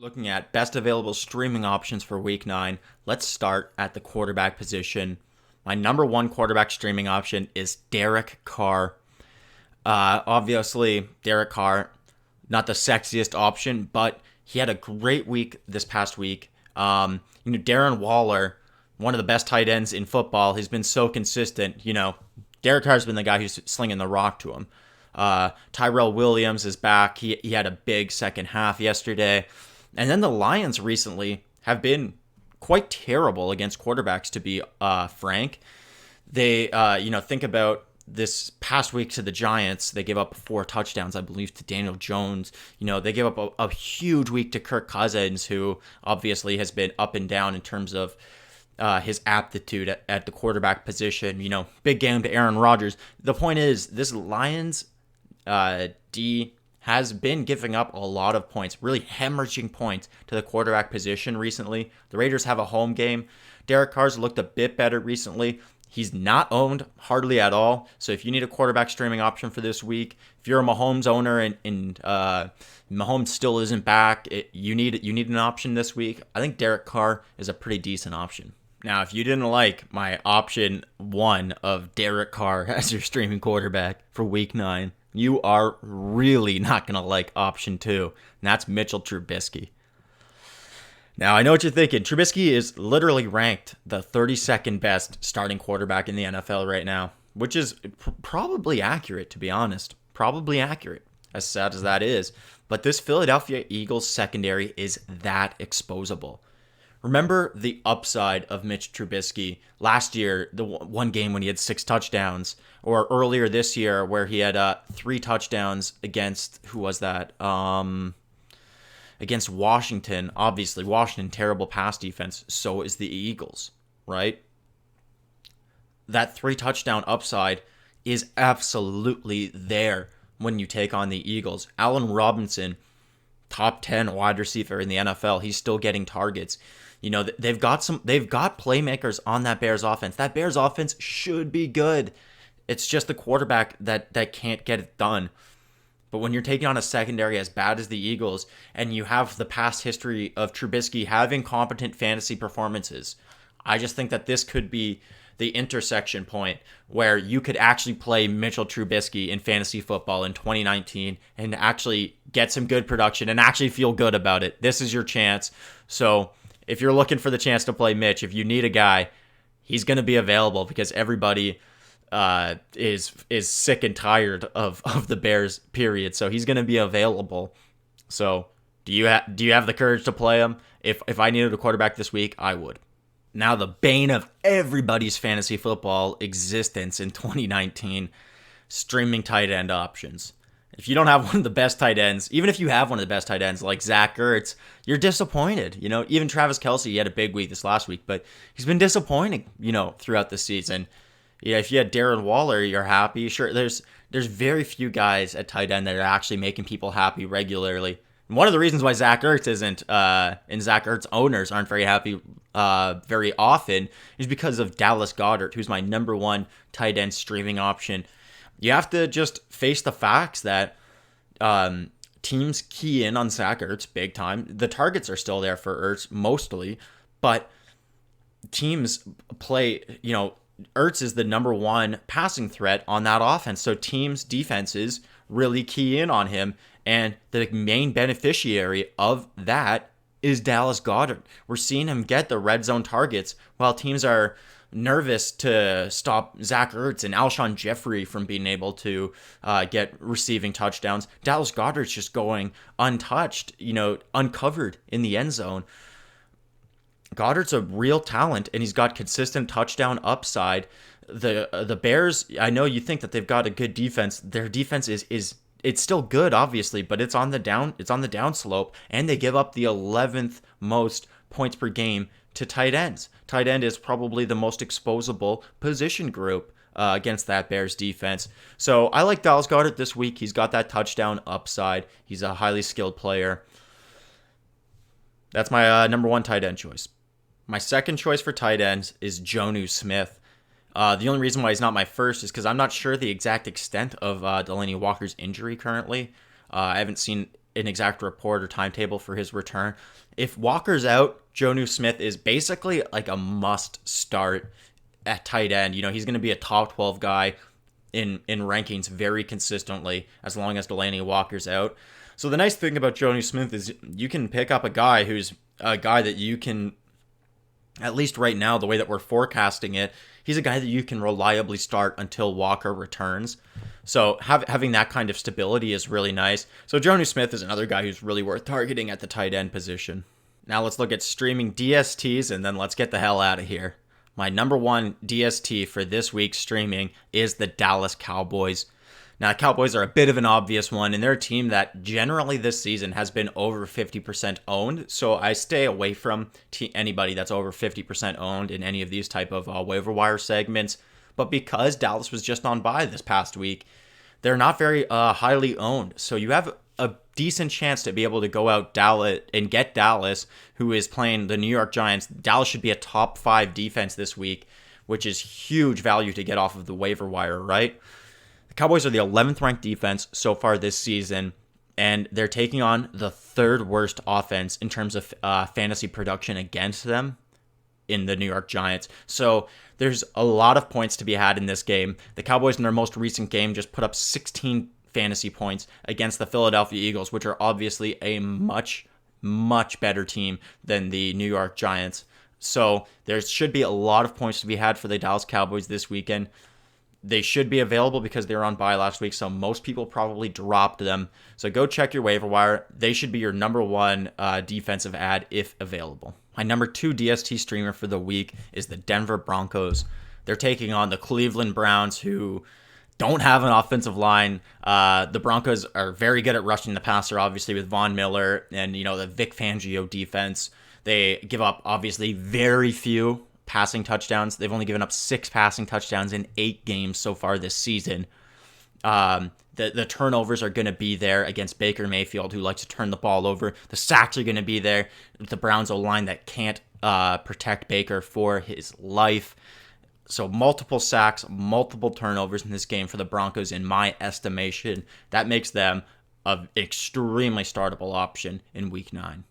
Looking at best available streaming options for week 9, let's start at the quarterback position. My number one quarterback streaming option is Derek Carr. Obviously, Derek Carr, not the sexiest option, but he had a great week this past week. Darren Waller, one of the best tight ends in football, has been so consistent. Derek Carr's been the guy who's slinging the rock to him. Tyrell Williams is back. He had a big second half yesterday. And then the Lions recently have been quite terrible against quarterbacks, to be frank. They, think about this past week to the Giants. They gave up 4 touchdowns, I believe, to Daniel Jones. They gave up a huge week to Kirk Cousins, who obviously has been up and down in terms of his aptitude at the quarterback position. Big game to Aaron Rodgers. The point is, this Lions D has been giving up a lot of points, really hemorrhaging points to the quarterback position recently. The Raiders have a home game. Derek Carr's looked a bit better recently. He's not owned hardly at all. So if you need a quarterback streaming option for this week, if you're a Mahomes owner and Mahomes still isn't back, you need an option this week. I think Derek Carr is a pretty decent option. Now, if you didn't like my option 1 of Derek Carr as your streaming quarterback for week 9, you are really not going to like option 2, and that's Mitchell Trubisky. Now, I know what you're thinking. Trubisky is literally ranked the 32nd best starting quarterback in the NFL right now, which is probably accurate, to be honest. Probably accurate, as sad as that is. But this Philadelphia Eagles secondary is that exposable. Remember the upside of Mitch Trubisky last year, the one game when he had 6 touchdowns, or earlier this year where he had 3 touchdowns against, who was that? Against Washington. Obviously, Washington, terrible pass defense. So is the Eagles, right? That 3 touchdown upside is absolutely there when you take on the Eagles. Allen Robinson, top 10 wide receiver in the NFL. He's still getting targets. They've got playmakers on that Bears offense. That Bears offense should be good. It's just the quarterback that can't get it done. But when you're taking on a secondary as bad as the Eagles, and you have the past history of Trubisky having competent fantasy performances, I just think that this could be the intersection point where you could actually play Mitchell Trubisky in fantasy football in 2019 and actually get some good production and actually feel good about it. This is your chance. So if you're looking for the chance to play Mitch, if you need a guy, he's going to be available because everybody is sick and tired of the Bears, period. So he's going to be available. So do you have the courage to play him? If I needed a quarterback this week, I would. Now the bane of everybody's fantasy football existence in 2019, streaming tight end options. If you don't have one of the best tight ends, even if you have one of the best tight ends like Zach Ertz, you're disappointed. Even Travis Kelce, he had a big week this last week, but he's been disappointing, throughout the season. Yeah, if you had Darren Waller, you're happy. Sure, there's very few guys at tight end that are actually making people happy regularly. And one of the reasons why Zach Ertz isn't, and Zach Ertz owners aren't very happy very often is because of Dallas Goedert, who's my number 1 tight end streaming option. You have to just face the facts that teams key in on Zach Ertz big time. The targets are still there for Ertz mostly, but teams play, Ertz is the number 1 passing threat on that offense. So teams' defenses really key in on him. And the main beneficiary of that is Dallas Goedert. We're seeing him get the red zone targets while teams are nervous to stop Zach Ertz and Alshon Jeffrey from being able to get receiving touchdowns. Dallas Goedert's just going untouched, uncovered in the end zone. Goddard's a real talent, and he's got consistent touchdown upside. The Bears, I know you think that they've got a good defense. Their defense is it's still good, obviously, but it's on the down slope, and they give up the 11th most points per game to tight ends. Tight end is probably the most exposable position group against that Bears defense. So I like Dallas Goedert this week. He's got that touchdown upside. He's a highly skilled player. That's my number 1 tight end choice. My second choice for tight ends is Jonnu Smith. The only reason why he's not my first is because I'm not sure the exact extent of Delaney Walker's injury currently. I haven't seen an exact report or timetable for his return. If Walker's out, Jonnu Smith is basically like a must start at tight end. He's going to be a top 12 guy in rankings very consistently as long as Delanie Walker's out. So the nice thing about Jonnu Smith is you can pick up a guy who's a guy that you can, at least right now, the way that we're forecasting it, he's a guy that you can reliably start until Walker returns. So having that kind of stability is really nice. So Jonnu Smith is another guy who's really worth targeting at the tight end position. Now let's look at streaming DSTs, and then let's get the hell out of here. My number one DST for this week's streaming is the Dallas Cowboys. Now, the Cowboys are a bit of an obvious one, and they're a team that generally this season has been over 50% owned. So I stay away from anybody that's over 50% owned in any of these type of waiver wire segments. But because Dallas was just on bye this past week, they're not very highly owned. So you have a decent chance to be able to go out Dallas and get Dallas, who is playing the New York Giants. Dallas should be a top 5 defense this week, which is huge value to get off of the waiver wire, right? The Cowboys are the 11th ranked defense so far this season, and they're taking on the 3rd worst offense in terms of fantasy production against them in the New York Giants. So there's a lot of points to be had in this game. The Cowboys in their most recent game just put up 16 fantasy points against the Philadelphia Eagles, which are obviously a much, much better team than the New York Giants. So there should be a lot of points to be had for the Dallas Cowboys this weekend. They should be available because they were on bye last week, so most people probably dropped them. So go check your waiver wire. They should be your number one defensive ad if available. My number 2 DST streamer for the week is the Denver Broncos. They're taking on the Cleveland Browns, who don't have an offensive line. The Broncos are very good at rushing the passer, obviously, with Von Miller and the Vic Fangio defense. They give up, obviously, very few passing touchdowns. They've only given up 6 passing touchdowns in 8 games so far this season. The turnovers are going to be there against Baker Mayfield, who likes to turn the ball over. The sacks are going to be there with the Browns O-line that can't protect Baker for his life. So multiple sacks, multiple turnovers in this game for the Broncos, in my estimation. That makes them an extremely startable option in Week 9.